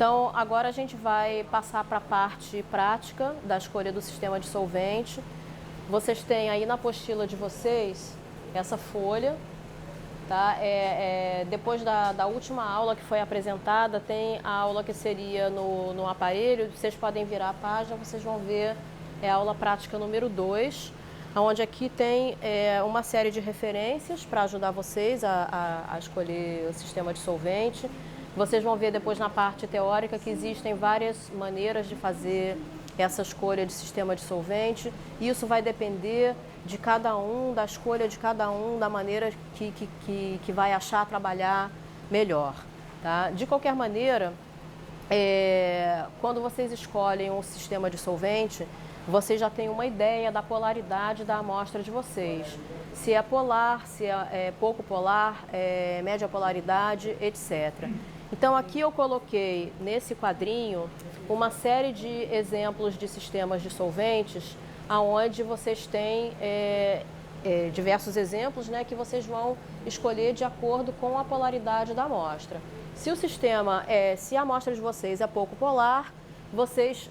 Então, agora a gente vai passar para a parte prática da escolha do sistema de solvente. Vocês têm aí na apostila de vocês essa folha, tá? Depois da última aula que foi apresentada, tem a aula que seria no aparelho. Vocês podem virar a página, vocês vão ver a aula prática número 2, onde aqui tem uma série de referências para ajudar vocês a escolher o sistema de solvente. Vocês vão ver depois na parte teórica que existem várias maneiras de fazer essa escolha de sistema de solvente. Isso vai depender de cada um, da escolha de cada um, da maneira que vai achar trabalhar melhor. Tá? De qualquer maneira, quando vocês escolhem um sistema de solvente, vocês já têm uma ideia da polaridade da amostra de vocês. Se é polar, se é pouco polar, média polaridade, etc. Então, aqui eu coloquei nesse quadrinho uma série de exemplos de sistemas de solventes, onde vocês têm diversos exemplos, né, que vocês vão escolher de acordo com a polaridade da amostra. Se o sistema se a amostra de vocês é pouco polar,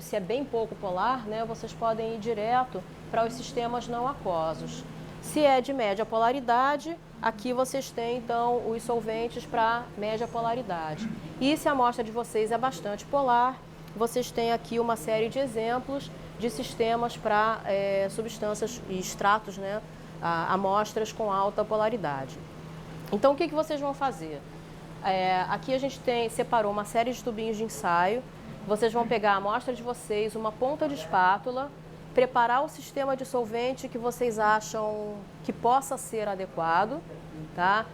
se é bem pouco polar, né, vocês podem ir direto para os sistemas não aquosos. Se é de média polaridade, aqui vocês têm, então, os solventes para média polaridade. E se a amostra de vocês é bastante polar, vocês têm aqui uma série de exemplos de sistemas para substâncias e extratos, né, amostras com alta polaridade. Então, o que vocês vão fazer? Aqui a gente separou uma série de tubinhos de ensaio. Vocês vão pegar a amostra de vocês, uma ponta de espátula, preparar o sistema de solvente que vocês acham que possa ser adequado, tá?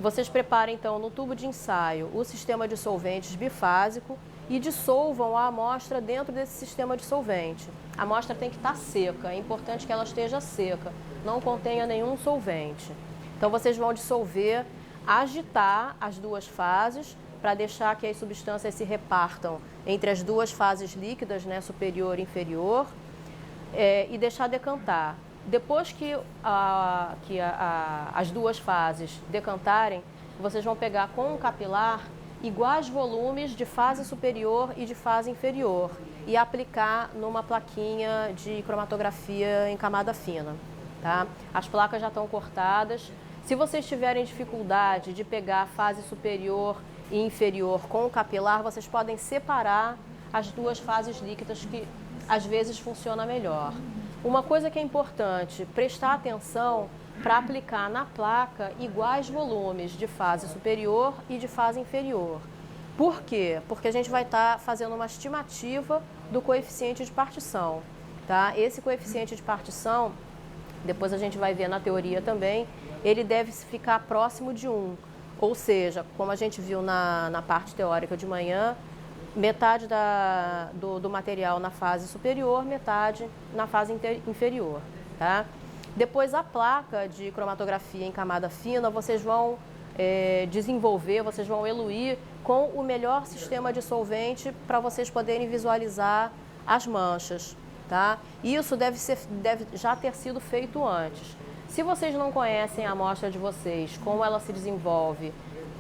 Vocês preparem, então, no tubo de ensaio o sistema de solventes bifásico e dissolvam a amostra dentro desse sistema de solvente. A amostra tem que estar seca, é importante que ela esteja seca, não contenha nenhum solvente. Então, vocês vão dissolver, agitar as duas fases para deixar que as substâncias se repartam entre as duas fases líquidas, né, superior e inferior, e deixar decantar. Depois que as duas fases decantarem, vocês vão pegar com um capilar iguais volumes de fase superior e de fase inferior e aplicar numa plaquinha de cromatografia em camada fina. Tá? As placas já estão cortadas. Se vocês tiverem dificuldade de pegar a fase superior e inferior com o capilar, vocês podem separar as duas fases líquidas, que às vezes funciona melhor. Uma coisa que é importante, prestar atenção para aplicar na placa iguais volumes de fase superior e de fase inferior. Por quê? Porque a gente vai estar fazendo uma estimativa do coeficiente de partição. Tá? Esse coeficiente de partição, depois a gente vai ver na teoria também, ele deve ficar próximo de 1. Ou seja, como a gente viu na parte teórica de manhã, metade do material na fase superior, metade na fase inferior. Tá? Depois, a placa de cromatografia em camada fina, vocês vão desenvolver, vocês vão eluir com o melhor sistema de solvente para vocês poderem visualizar as manchas. Tá? Isso deve já ter sido feito antes. Se vocês não conhecem a amostra de vocês, como ela se desenvolve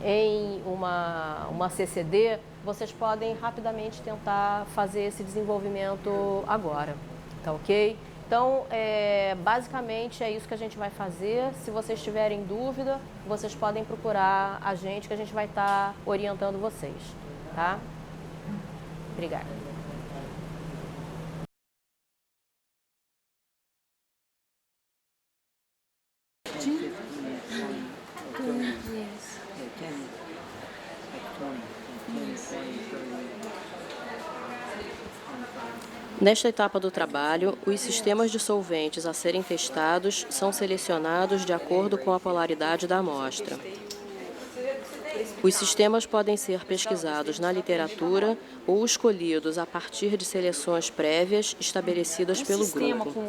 em uma CCD, vocês podem rapidamente tentar fazer esse desenvolvimento agora, tá ok? Então, basicamente é isso que a gente vai fazer. Se vocês tiverem dúvida, vocês podem procurar a gente, que a gente vai estar orientando vocês, tá? Obrigada. Nesta etapa do trabalho, os sistemas de solventes a serem testados são selecionados de acordo com a polaridade da amostra. Os sistemas podem ser pesquisados na literatura ou escolhidos a partir de seleções prévias estabelecidas pelo grupo.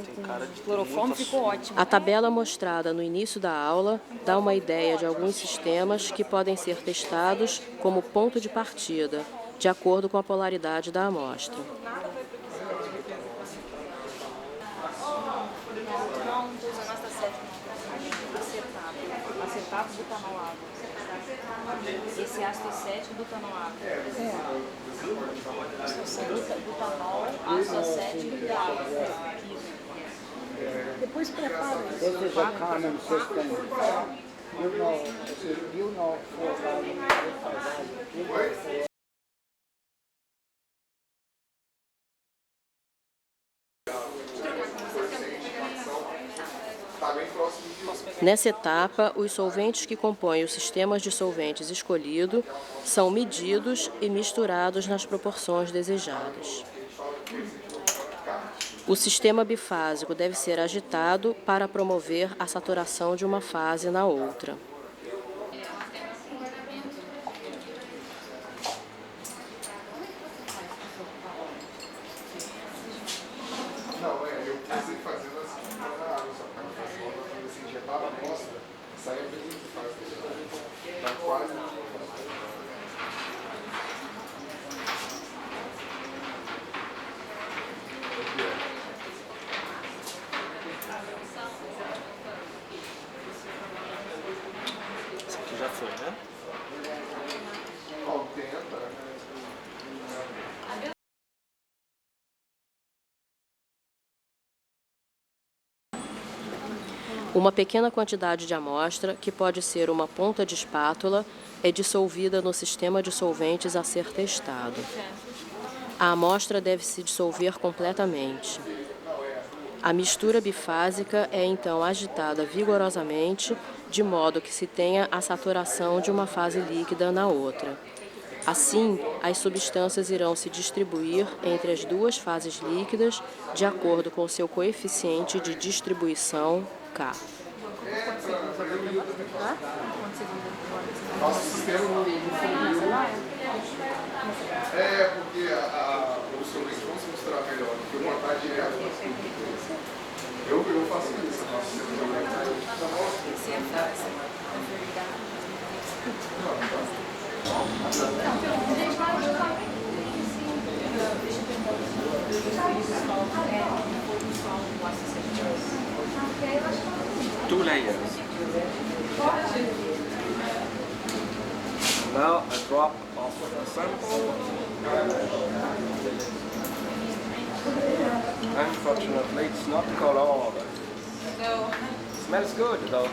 A tabela mostrada no início da aula dá uma ideia de alguns sistemas que podem ser testados como ponto de partida, de acordo com a polaridade da amostra. acetato, butanol água. Esse ácido acético, butanol água. Butanol, ácido acético e água. Depois prepara isso. This is a common system. You know 4 volumes, 5 volumes. Nessa etapa, os solventes que compõem os sistemas de solventes escolhido são medidos e misturados nas proporções desejadas. O sistema bifásico deve ser agitado para promover a saturação de uma fase na outra. Não, eu comecei fazendo assim, na água, só que a pessoa, quando você injetava a amostra, saía bem muito fácil. Tá quase. Esse aqui já foi, né? Ó, tenta. Uma pequena quantidade de amostra, que pode ser uma ponta de espátula, é dissolvida no sistema de solventes a ser testado. A amostra deve se dissolver completamente. A mistura bifásica é então agitada vigorosamente, de modo que se tenha a saturação de uma fase líquida na outra. Assim, as substâncias irão se distribuir entre as duas fases líquidas de acordo com seu coeficiente de distribuição, K. Nosso sistema no porque os solventes vão se misturar melhor, porque eu botar direto. Eu faço isso, nosso sistema Two layers. Now a drop of the sample. Unfortunately, it's not colored. No. Smells good though.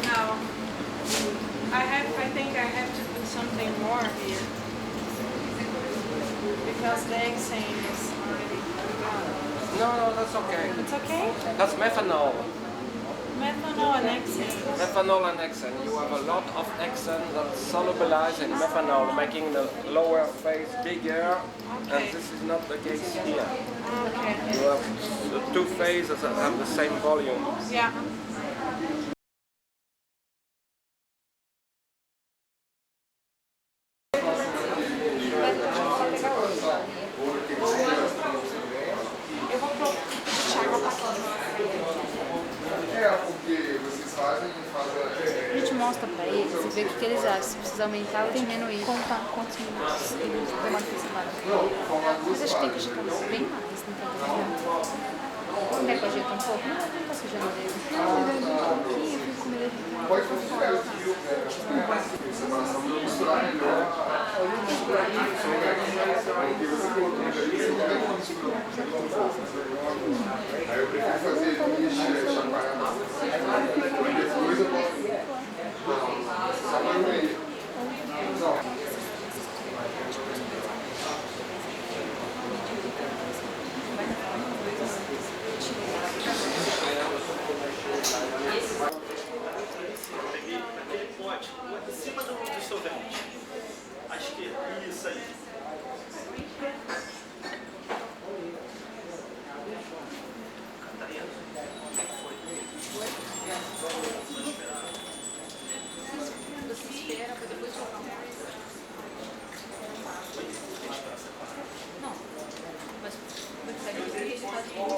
No. I think I have to put something more here. Because the hexane is already gone. No, that's okay. It's okay? That's methanol. Methanol and hexane. Methanol and hexane. You have a lot of hexane that's solubilized in methanol, making the lower phase bigger, and this is not the case here. Okay. You have the two phases that have the same volume. Yeah. Porque vocês fazem A gente mostra pra eles e vê o que eles acham. Se precisa aumentar ou diminuir. Contar quantos minutos eles demora pra separar. Mas acho que tem que agitar bem mais. Não quer que eu ajeite um pouco? Não, eu não posso ajeitar dele. Não, eu ajeito um pouquinho, eu fico com medo de agitar. pode considerar o separação para misturar melhor. Porque você colocou ali, você não vai misturar. Aí eu prefiro fazer isso, chacoalhar. Depois eu posso. Só para ver. Não. Aquele pote, em cima do solvente. À esquerda, isso aí. Catarina. Você espera para depois jogar uma coisa. Não, mas prefere que ele está de Não,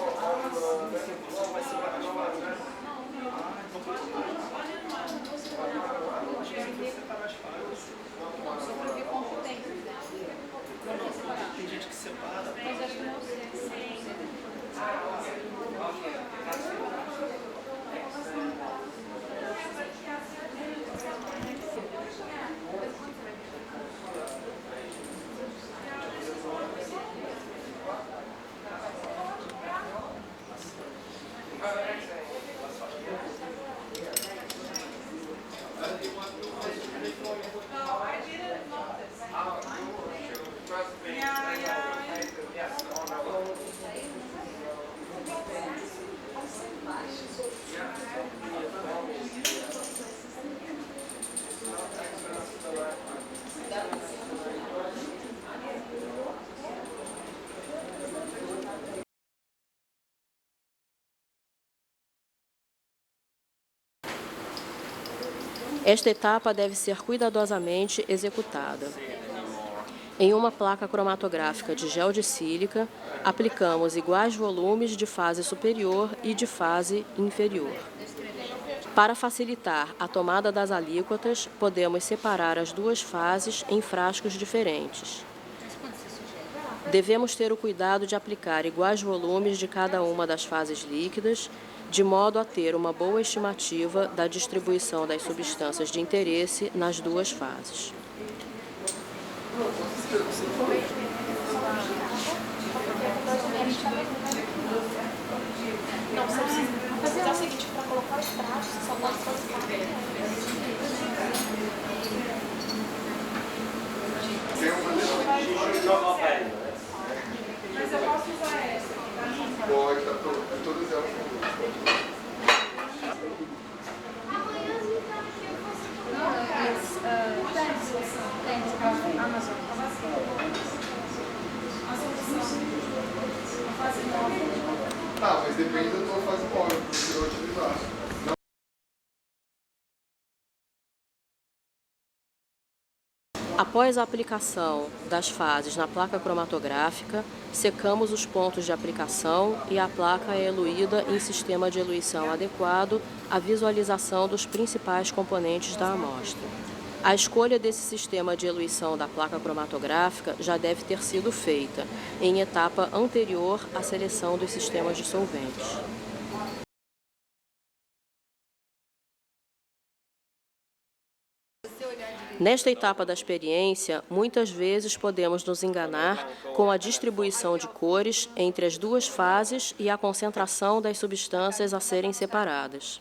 Esta etapa deve ser cuidadosamente executada. Em uma placa cromatográfica de gel de sílica, aplicamos iguais volumes de fase superior e de fase inferior. Para facilitar a tomada das alíquotas, podemos separar as duas fases em frascos diferentes. Devemos ter o cuidado de aplicar iguais volumes de cada uma das fases líquidas, de modo a ter uma boa estimativa da distribuição das substâncias de interesse nas duas fases. Não, você precisa fazer o seguinte, para colocar os pratos, você só pode fazer Mas eu posso usar essa aqui, tá? Pode, tá todas elas com luz. Tá, mas depende da tua fase móvel que você vai utilizar. Após a aplicação das fases na placa cromatográfica, secamos os pontos de aplicação e a placa é eluída em sistema de eluição adequado à visualização dos principais componentes da amostra. A escolha desse sistema de eluição da placa cromatográfica já deve ter sido feita em etapa anterior à seleção dos sistemas de solventes. Nesta etapa da experiência, muitas vezes podemos nos enganar com a distribuição de cores entre as duas fases e a concentração das substâncias a serem separadas.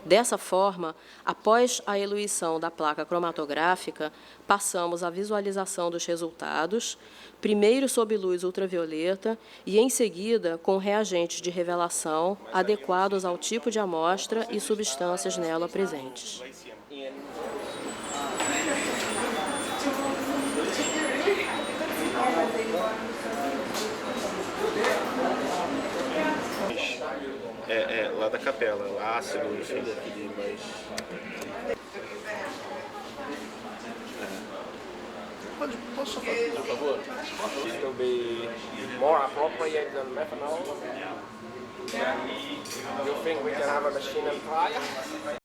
Dessa forma, após a eluição da placa cromatográfica, passamos à visualização dos resultados, primeiro sob luz ultravioleta e, em seguida, com reagentes de revelação adequados ao tipo de amostra e substâncias nela presentes. Lá da capela, ácido, enfim. Posso fazer, por favor? This will be more appropriate than methanol. You think we can have a machine and try?